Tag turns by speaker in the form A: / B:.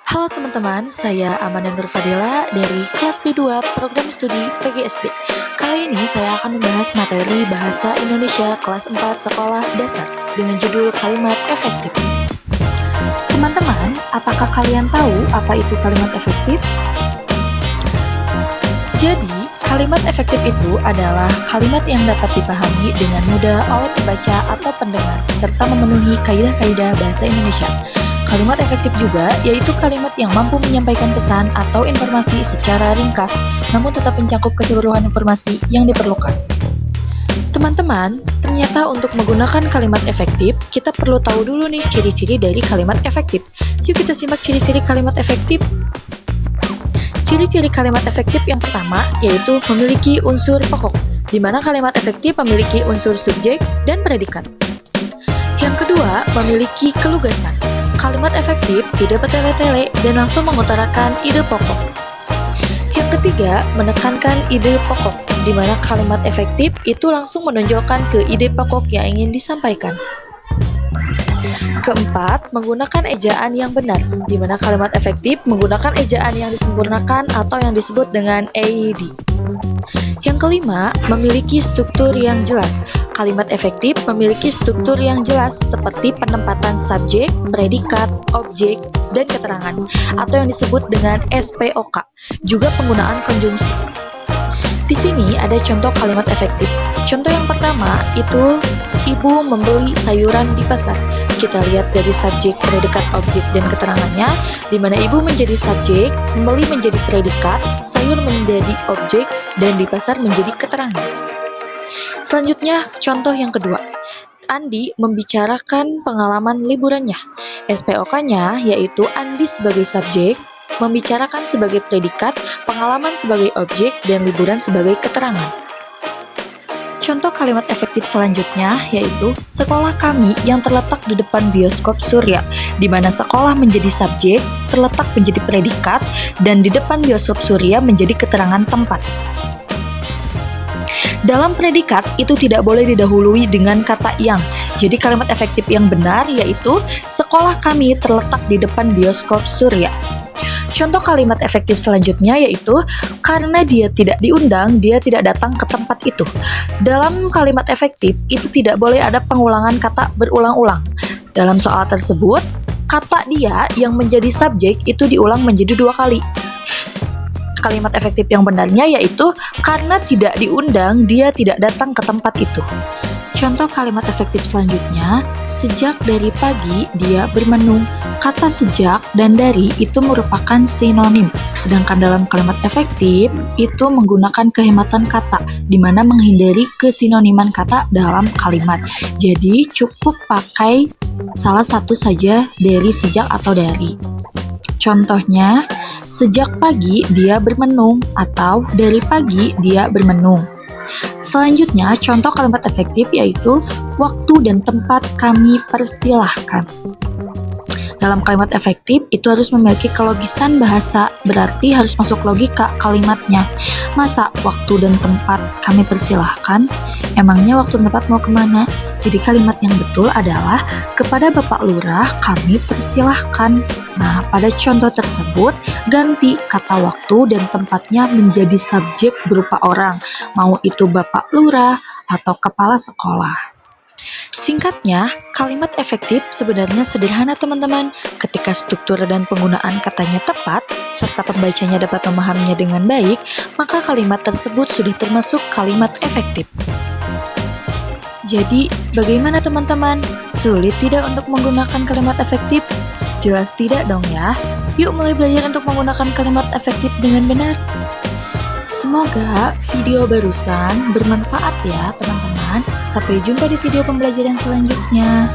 A: Halo teman-teman, saya Amanda Nur Fadila dari kelas B2 Program Studi PGSD. Kali ini saya akan membahas materi Bahasa Indonesia kelas 4 Sekolah Dasar dengan judul Kalimat Efektif. Teman-teman, apakah kalian tahu apa itu kalimat efektif? Jadi, kalimat efektif itu adalah kalimat yang dapat dipahami dengan mudah oleh pembaca atau pendengar, serta memenuhi kaidah-kaidah bahasa Indonesia. Kalimat efektif juga yaitu kalimat yang mampu menyampaikan pesan atau informasi secara ringkas, namun tetap mencakup keseluruhan informasi yang diperlukan. Teman-teman, ternyata untuk menggunakan kalimat efektif, kita perlu tahu dulu nih ciri-ciri dari kalimat efektif. Yuk kita simak ciri-ciri kalimat efektif. Ciri-ciri kalimat efektif yang pertama yaitu memiliki unsur pokok, di mana kalimat efektif memiliki unsur subjek dan predikat. Yang kedua, memiliki kelugasan. Kalimat efektif tidak bertele-tele dan langsung mengutarakan ide pokok. Yang ketiga, menekankan ide pokok, di mana kalimat efektif itu langsung menonjolkan ke ide pokok yang ingin disampaikan. Keempat, menggunakan ejaan yang benar, di mana kalimat efektif menggunakan ejaan yang disempurnakan atau yang disebut dengan EYD. Yang kelima, memiliki struktur yang jelas. Kalimat efektif memiliki struktur yang jelas seperti penempatan subjek, predikat, objek, dan keterangan, atau yang disebut dengan SPOK, juga penggunaan konjungsi. Di sini ada contoh kalimat efektif. Contoh yang pertama itu ibu membeli sayuran di pasar. Kita lihat dari subjek, predikat, objek, dan keterangannya, di mana ibu menjadi subjek, membeli menjadi predikat, sayur menjadi objek, dan di pasar menjadi keterangan. Selanjutnya, contoh yang kedua. Andi membicarakan pengalaman liburannya. SPOK-nya yaitu Andi sebagai subjek, membicarakan sebagai predikat, pengalaman sebagai objek, dan liburan sebagai keterangan. Contoh kalimat efektif selanjutnya yaitu sekolah kami yang terletak di depan bioskop Surya, di mana sekolah menjadi subjek, terletak menjadi predikat, dan di depan bioskop Surya menjadi keterangan tempat. Dalam predikat itu tidak boleh didahului dengan kata yang. Jadi kalimat efektif yang benar yaitu sekolah kami terletak di depan bioskop Surya. Contoh kalimat efektif selanjutnya yaitu karena dia tidak diundang, dia tidak datang ke tempat itu. Dalam kalimat efektif itu tidak boleh ada pengulangan kata berulang-ulang. Dalam soal tersebut, kata dia yang menjadi subjek itu diulang menjadi 2 kali. Kalimat efektif yang benarnya yaitu karena tidak diundang, dia tidak datang ke tempat itu. Contoh kalimat efektif selanjutnya, sejak dari pagi dia bermenung. Kata sejak dan dari itu merupakan sinonim, sedangkan dalam kalimat efektif itu menggunakan kehematan kata, di mana menghindari kesinoniman kata dalam kalimat. Jadi cukup pakai salah satu saja dari sejak atau dari. Contohnya, sejak pagi dia bermenung atau dari pagi dia bermenung. Selanjutnya, contoh kalimat efektif yaitu waktu dan tempat kami persilahkan. Dalam kalimat efektif itu harus memiliki kelogisan bahasa, berarti harus masuk logika kalimatnya. Masa waktu dan tempat kami persilahkan? Emangnya waktu dan tempat mau kemana? Jadi kalimat yang betul adalah kepada Bapak Lurah kami persilahkan. Nah, pada contoh tersebut, ganti kata waktu dan tempatnya menjadi subjek berupa orang, mau itu Bapak Lurah atau Kepala Sekolah. Singkatnya, kalimat efektif sebenarnya sederhana teman-teman. Ketika struktur dan penggunaan katanya tepat, serta pembacanya dapat memahaminya dengan baik, maka kalimat tersebut sudah termasuk kalimat efektif. Jadi, bagaimana teman-teman? Sulit tidak untuk menggunakan kalimat efektif? Jelas tidak dong ya. Yuk mulai belajar untuk menggunakan kalimat efektif dengan benar. Semoga video barusan bermanfaat ya teman-teman. Sampai jumpa di video pembelajaran selanjutnya.